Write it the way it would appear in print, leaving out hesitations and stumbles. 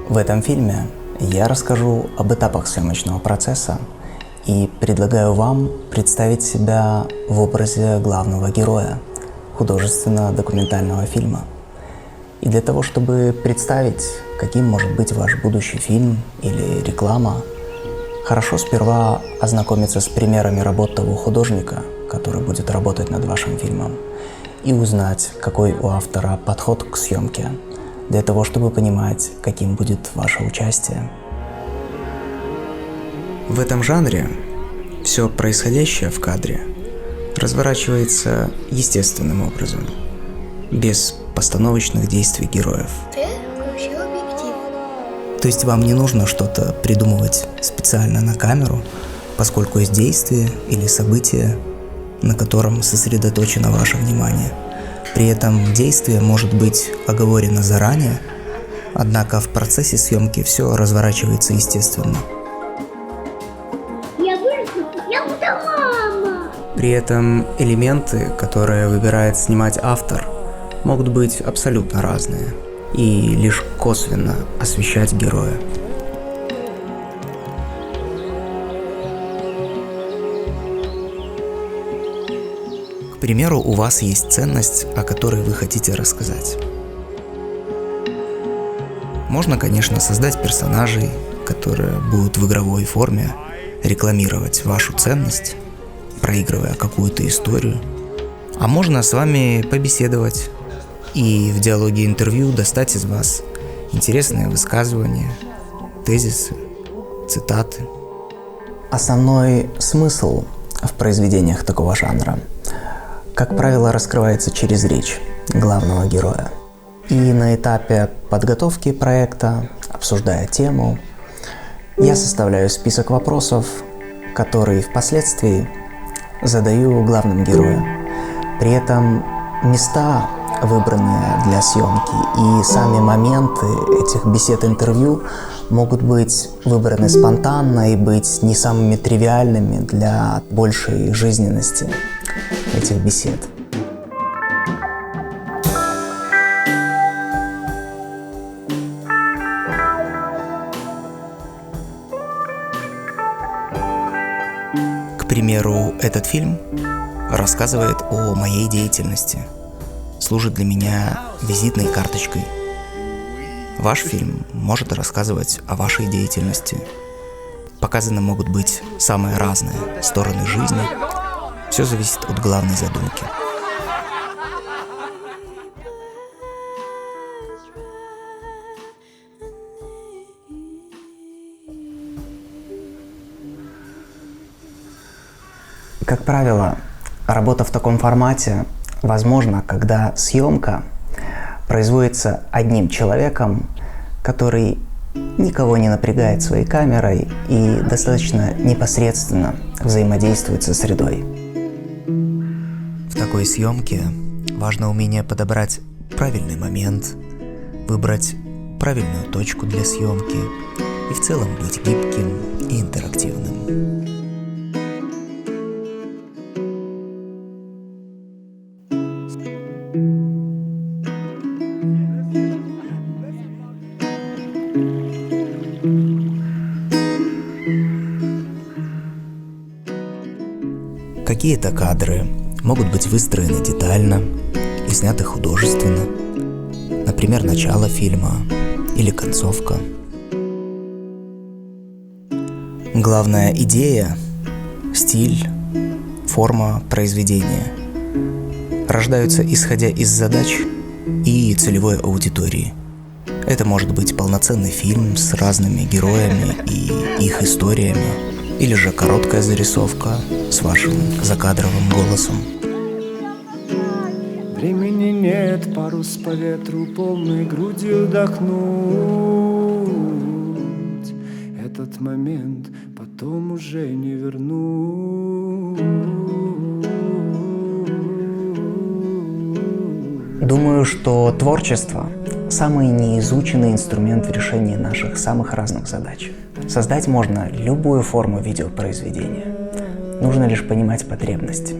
В этом фильме я расскажу об этапах съемочного процесса и предлагаю вам представить себя в образе главного героя художественно-документального фильма. И для того, чтобы представить, каким может быть ваш будущий фильм или реклама, хорошо сперва ознакомиться с примерами работ того художника, который будет работать над вашим фильмом, и узнать, какой у автора подход к съемке, для того, чтобы понимать, каким будет ваше участие. В этом жанре все происходящее в кадре разворачивается естественным образом, без постановочных действий героев. То есть вам не нужно что-то придумывать специально на камеру, поскольку есть действие или событие, на котором сосредоточено ваше внимание. При этом действие может быть оговорено заранее, однако в процессе съемки все разворачивается естественно. Я буду мама! При этом элементы, которые выбирает снимать автор, могут быть абсолютно разные и лишь косвенно освещать героя. К примеру, у вас есть ценность, о которой вы хотите рассказать. Можно, конечно, создать персонажей, которые будут в игровой форме рекламировать вашу ценность, проигрывая какую-то историю. А можно с вами побеседовать и в диалоге интервью достать из вас интересные высказывания, тезисы, цитаты. Основной смысл в произведениях такого жанра, как правило, раскрывается через речь главного героя. И на этапе подготовки проекта, обсуждая тему, я составляю список вопросов, которые впоследствии задаю главным героям. При этом места, выбранные для съемки, и сами моменты этих бесед-интервью могут быть выбраны спонтанно и быть не самыми тривиальными для большей жизненности этих бесед. К примеру, этот фильм рассказывает о моей деятельности, служит для меня визитной карточкой. Ваш фильм может рассказывать о вашей деятельности. Показаны могут быть самые разные стороны жизни. Все зависит от главной задумки. Как правило, работа в таком формате возможна, когда съемка производится одним человеком, который никого не напрягает своей камерой и достаточно непосредственно взаимодействует со средой. В такой съемке важно умение подобрать правильный момент, выбрать правильную точку для съемки и в целом быть гибким и интерактивным. Какие-то кадры могут быть выстроены детально и сняты художественно, например, начало фильма или концовка. Главная идея, стиль, форма произведения рождаются исходя из задач и целевой аудитории. Это может быть полноценный фильм с разными героями и их историями, или же короткая зарисовка с вашим закадровым голосом. Времени нет, парус по ветру, полной грудью вдохнуть. Этот момент потом уже не вернуть. Думаю, что творчество – самый неизученный инструмент в решении наших самых разных задач. Создать можно любую форму видеопроизведения. Нужно лишь понимать потребности.